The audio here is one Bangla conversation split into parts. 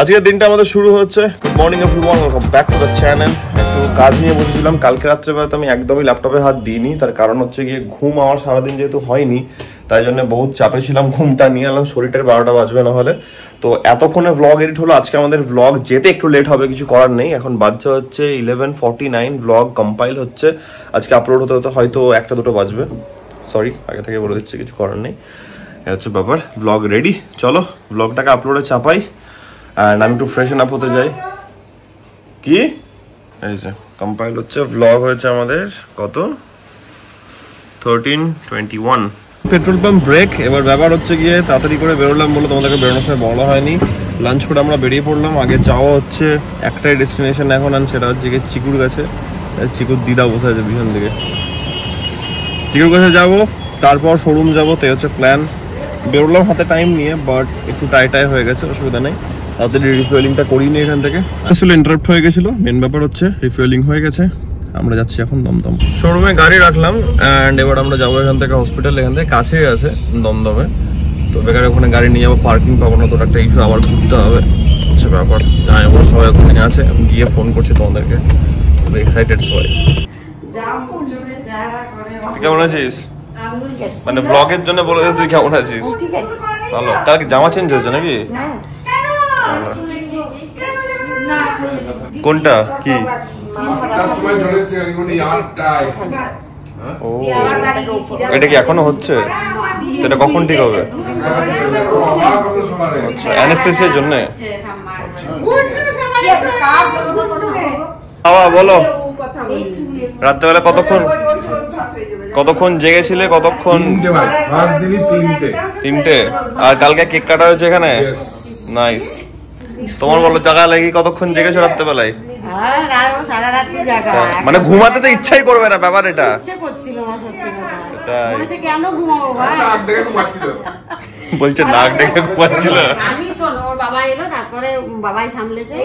আজকের দিনটা আমাদের শুরু হচ্ছে। Good morning everyone, welcome back to the channel. একটু কাজ নিয়ে বসেছিলাম। কালকে রাত্রেবেলাতে আমি একদমই ল্যাপটপে হাত দিইনি, তার কারণ হচ্ছে গিয়ে ঘুম আমার সারাদিন যেহেতু হয়নি, তাই জন্য বহুত চাপে ছিলাম। ঘুমটা নিয়ে এলাম, শরীরটার 12টা বাজবে না হলে। তো এতক্ষণে ভ্লগ এডিট হলো। আজকে আমাদের ভ্লগ যেতে একটু লেট হবে, কিছু করার নেই। এখন বাজছে হচ্ছে 11:49, ভ্লগ কম্পাইল হচ্ছে। আজকে আপলোড হতে হতে হয়তো 1টা-2টো বাজবে। সরি, আগে থেকে বলে দিচ্ছি, কিছু করার নেই। এটা হচ্ছে ব্যাপার। ভ্লগ রেডি, চলো ভ্লগটাকে আপলোডে চাপাই। আর আমি একটু ফ্রেশন আপ হতে যাই। কি এই যে কম্পাইল হচ্ছে, ভ্লগ হয়েছে আমাদের কত 13:21। Petrol pump break. এবার ব্যাপার হচ্ছে গিয়ে তাড়াতাড়ি করে বেরোলাম বলে তোমাদেরকে বেরোনোর সময় বলা হয়নি। লাঞ্চ করে আমরা বেরিয়ে পড়লাম। আগে যাওয়া হচ্ছে একটাই ডেস্টিনেশন এখন, আর সেটা হচ্ছে গিয়ে চিকুর কাছে। চিকুর দিদা বসে আছে পিছন দিকে। চিকুর কাছে যাবো, তারপর শোরুম যাবো, তো হচ্ছে প্ল্যান। বেরোলাম হাতে টাইম নিয়ে, বাট একটু টাই হয়ে গেছে, অসুবিধা নেই। তাড়াতাড়ি রিফুয়েলিংটা করিনি এখান থেকে, আসলে ইন্টারাপ্ট হয়ে গেছিলো। মেন ব্যাপার হচ্ছে রিফুয়েলিং হয়ে গেছে। আমরা যাচ্ছি এখন দমদম। শোরুমে গাড়ি রাখলাম অ্যান্ড এবার আমরা যাবো এখান থেকে হসপিটাল। এখান থেকে কাছেই আছে দমদমে, তো বেকার ওখানে গাড়ি নিয়ে যাবো, পার্কিং পাবো না, তো একটা ইস্যু আবার ঘুরতে হবে হচ্ছে ব্যাপার। যাই বলো, সবাই ওখানে আছে, আমি গিয়ে ফোন করছি তোমাদেরকে। এক্সাইটেড সবাই। কেমন আছিস? মানে ব্লগের জন্য বলে তুই কেমন আছিস? ভালো। কালকে জামা চেঞ্জ হয়েছে নাকি? কোনটা কি? ও, এটা কি এখনো হচ্ছে? এটা কখন ঠিক হবে? আচ্ছা, অ্যানেস্থেসিয়ার জন্য। বাবা বলো, রাত্রেবেলা কতক্ষণ জেগেছিলে? কতক্ষণ? 3টে। আর কালকে কেক কাটা হয়েছে এখানে। নাইস। তোমার বলো, জায়গা লাগি কতক্ষণ জেগেছো রাত্রেবেলায়? মানে ঘুমাতে তো ইচ্ছাই করবে না, ব্যাপার এটা। বলছে নাক ডেকে ঘুমাচ্ছিল। বাবা এলো, তারপরে বাবাই সামলেছে।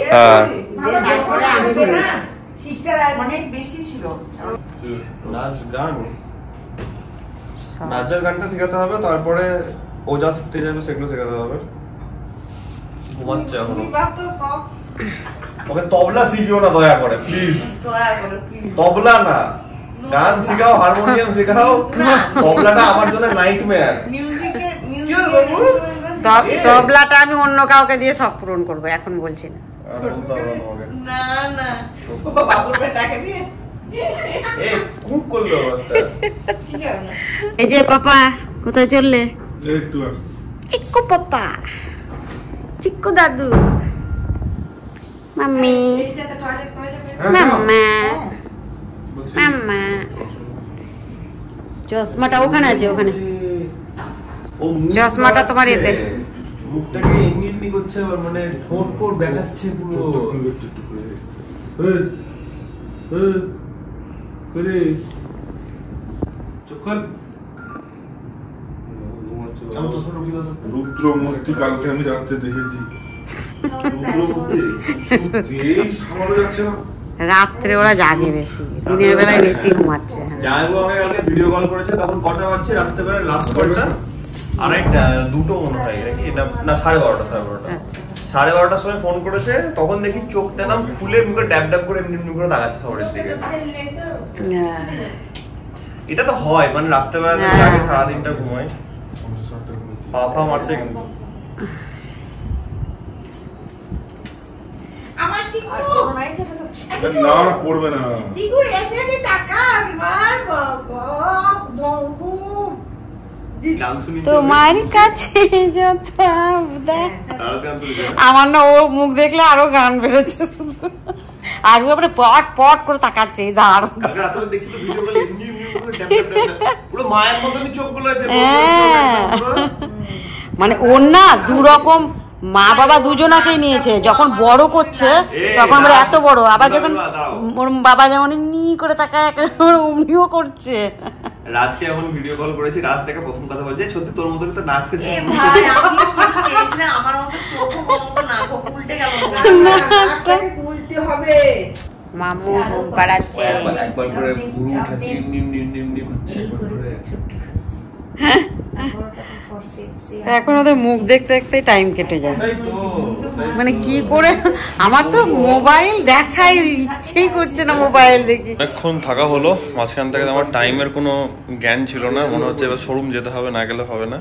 অনেক বেশি ছিল নাচ গান। নাচের গানটা শেখাতে হবে, তারপরে ও যা শিখতে যাবে সেগুলো শেখাতে হবে। ঘুমাচ্ছে এখন। ওকে তবলা শিখিও না দয়া করে, প্লিজ। তবলা না, গান শেখাও, হারমোনিয়াম শেখাও। তবলাটা আমার জন্য নাইটমেয়ার। তবলাটা আমি অন্য কাউকে দিয়ে সব পূরণ করবো, এখন বলছি না। এই যে পাপা কোথায় চললে? চিক্কু পাপা, চিক্কু দাদু, মাম্মি, মাম্মা, মাম্মা। চশমাটা ওখানে আছে, ওখানে চশমাটা তোমার এতে। মুখটাকে এমনি করছে, মানে ঠোঁট ফোট দেখাচ্ছে পুরো। রুদ্রমূর্তি কালকে আমি রাত্রে দেখেছি। রাত্রে ওরা জাগে বেশি, দিনের বেলায় বেশি ঘুমাচ্ছে। যাইবো, আমি কালকে ভিডিও কল করেছে, তখন কটা বাজছে রাত্রেবেলা? লাস্ট কলটা আড়াইটা, 2টো মনে হয় নাকি, না 12:30। 12:30 সময় ফোন করেছে, তখন দেখি চোখটা একদম ফুলে মুখে ড্যাব ড্যাব করে এমনি করে তাকাচ্ছে সবার দিকে। এটা তো হয়, মানে রাত্রেবেলা জাগে, সারাদিনটা ঘুমায়, পাপা মারছে কিন্তু। আমার টিকু না পড়বে না। টিকু এসে দি টাকা আমার বাবা দঙ্কু তোমার কাছে যত আমার না, ওর মুখ দেখলে আরো গান বেরোচ্ছে শুধু। আর ওপরে পট পট করে তাকাচ্ছে। মানে ওর না দুরকম, মা বাবা দুজনাকেই নিয়েছে। যখন বড় করছে তখন আমরা এত বড়, আবার যখন ওর বাবা যেমন এমনি করে তাকায়, অমনিও করছে। রাজকে এখন ভিডিও কল করেছি, রাজ থেকে প্রথম কথা বলছে, সত্যি তোর মতন তো নাক পেয়েছে। আমার মতো চোখও মতো নাক উল্টে গেল, নাকটাকে তুলতে হবে। মামু ঘুম পাড়াচ্ছে, একবার করে পুরো উঠাচ্ছি, নিম নিম নিম নিম করছে। এখন ওদের মুখ দেখতে দেখতে টাইম কেটে যায়। মানে কি করে, আমার তো মোবাইল দেখাই ইচ্ছেই করছে না, মোবাইল দেখি। অনেকক্ষণ থাকা হলো, মাঝখান থেকে আমার টাইমের কোনো জ্ঞান ছিল না, মনে হচ্ছে এবার শোরুম যেতে হবে, না গেলে হবে না।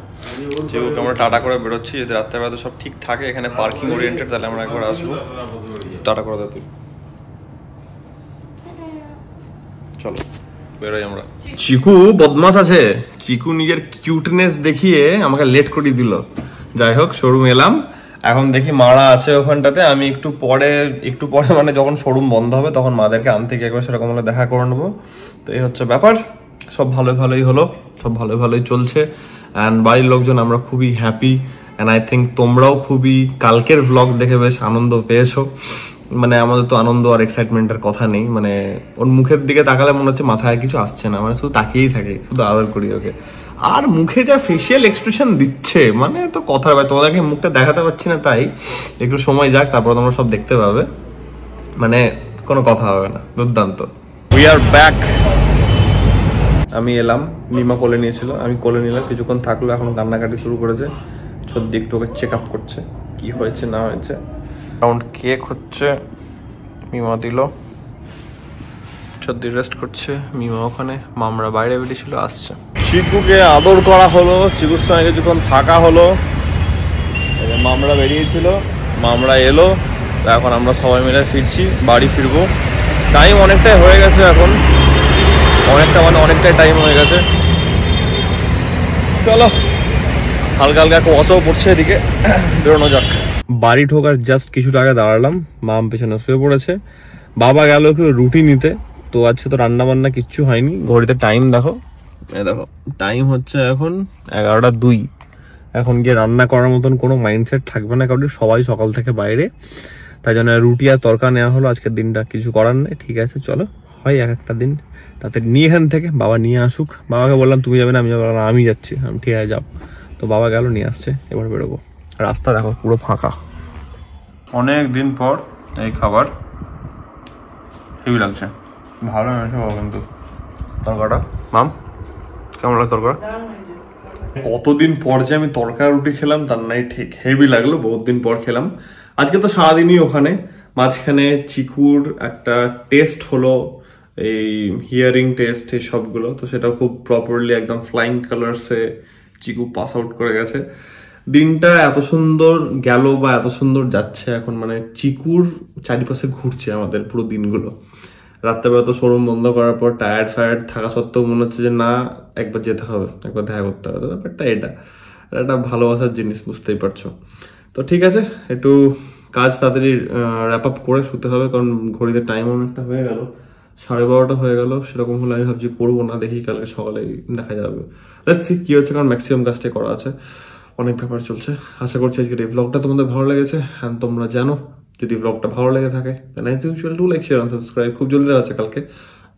যেহেতু আমরা টাটা করে বেরোচ্ছি, যদি রাত্রেবেলা তো সব ঠিক থাকে, এখানে পার্কিং ওরিয়েন্টেড, তাহলে আমরা একবার আসবো। টাটা করে দাও তুই, চলো বেরোই আমরা। চিকু বদমাস আছে, চিকু নিজের কিউটনেস দেখিয়ে আমাকে লেট করে দিল। যাই হোক, শোরুম এলাম, এখন দেখি মারা আছে ওখানটাতে। আমি একটু পরে মানে যখন শোরুম বন্ধ হবে তখন মাদেরকে আনতে গিয়ে একবার সেরকম হলে দেখা করে নেবো। তো এই হচ্ছে ব্যাপার, সব ভালোই হলো, সব ভালোই চলছে। অ্যান্ড বাড়ির লোকজন আমরা খুবই হ্যাপি, অ্যান্ড আই থিঙ্ক তোমরাও খুবই কালকের ভ্লগ দেখে বেশ আনন্দ পেয়েছো। মানে আমাদের তো আনন্দ আর এক্সাইটমেন্টের কথা নেই, মানে ওর মুখের দিকে তাকালে মনে হচ্ছে মাথায় আর কিছু আসছে না, মানে শুধু তাকিয়েই থাকে, শুধু আদর করি ওকে। আর মুখে যা ফেসিয়াল এক্সপ্রেশন দিচ্ছে, মানে তো কথা হবে, তোমাদেরকে মুখটা দেখাতে পারছি না, তাই একটু সময় যাক, তারপর তোমরা সব দেখতে পাবে, মানে কোনো কথা হবে না, দুর্দান্ত। We are back. আমি এলাম, মিমা কোলে নিয়েছিল, আমি কোলে নিলাম, কিছুক্ষণ থাকলো, এখন কান্নাকাটি শুরু করেছে। সত্যি একটু ওকে চেক আপ করছে কি হয়েছে না হয়েছে। রাউন্ড কেক হচ্ছে, মিমা দিল, সত্যি রেস্ট করছে মিমা ওখানে, মামরা বাইরে বেরিয়েছিল, আসছে। চিকুকে আদর করা হলো, চিকুর সঙ্গে কিছুক্ষণ থাকা হলো, মামরা বেরিয়েছিল, মামরা এলো, তো এখন আমরা সবাই মিলে ফিরছি, বাড়ি ফিরবো। টাইম অনেকটাই হয়ে গেছে, এখন অনেকটাই টাইম হয়ে গেছে। চলো, হালকা হালকা কুয়াশাও পড়ছে এদিকে, বেরোনো যাক। বাড়ি ঢোকার জাস্ট কিছুটা আগে দাঁড়ালাম, মাম পেছনে শুয়ে পড়েছে, বাবা গেল একটু রুটি নিতে। তো আজকে তো রান্না বান্না কিচ্ছু হয়নি। ঘড়িতে টাইম দেখো, দেখো টাইম হচ্ছে এখন 11:02। এখন গিয়ে রান্না করার মতন কোনো মাইন্ডসেট থাকবে না কারণ সবাই সকাল থেকে বাইরে, তাই জন্য রুটি আর তরকা নেওয়া হলো আজকের দিনটা, কিছু করার নেই। ঠিক আছে, চলো, হয় এক একটা দিন তাতে নিয়ে এখান থেকে বাবা নিয়ে আসুক। বাবাকে বললাম তুমি যাবে না, আমি যাবো না, আমি যাচ্ছি। আমি ঠিক আছে যাও। তো বাবা গেল, নিয়ে আসছে, এবার বেরোবো। রাস্তা দেখো পুরো ফাঁকা। অনেক দিন পর এই খাবার, হেভি লাগছে, ভালো হয়েছে বাবা। কিন্তু তরকাটা মাম কেমন লাগে? তরকা কতদিন পর যে আমি তরকা রুটি খেলাম তার নাই ঠিক, হেভি লাগলো, বহুত দিন পর খেলাম। আজকে তো সারাদিনই ওখানে, মাঝখানে চিকুর একটা টেস্ট হলো, এই হিয়ারিং টেস্ট, এই সবগুলো, তো সেটা খুব প্রপারলি একদম ফ্লাইং কালার্সে চিকু পাস আউট করে গেছে। দিনটা এত সুন্দর গেল বা এত সুন্দর যাচ্ছে এখন, মানে চিকুর চারিপাশে ঘুরছে আমাদের পুরো দিনগুলো। রাত্রেবেলা তো শোরুম বন্ধ করার পর টায়ার্ড থাকা সত্ত্বেও মনে হচ্ছে যে না, একবার যেতে হবে, একবার দেখা করতে হবে। তো ব্যাপারটা এটা একটা ভালোবাসার জিনিস, বুঝতেই পারছো। তো ঠিক আছে, একটু কাজ তাড়াতাড়ি র্যাপ আপ করে শুতে হবে, কারণ ঘড়িতে টাইম অনেকটা হয়ে গেল, 12:30 হয়ে গেল। সেরকম হলে আমি ভাবছি করবো না, দেখি কালকে সকালে দেখা যাবে। দেখছি কি হচ্ছে, কারণ ম্যাক্সিমাম কাজটাই করা আছে, অনেক ব্যাপার চলছে। আশা করছি আজকের এই ব্লগটা তোমাদের ভালো লেগেছে। অ্যান্ড তোমরা জানো, যদি ব্লগটা ভালো লেগে থাকে then as usual do like, share, subscribe. খুব জলদি আছে কালকে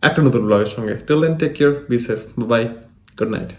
একটা নতুন ব্লগের সঙ্গে। Till then take care, be safe, bye, good night.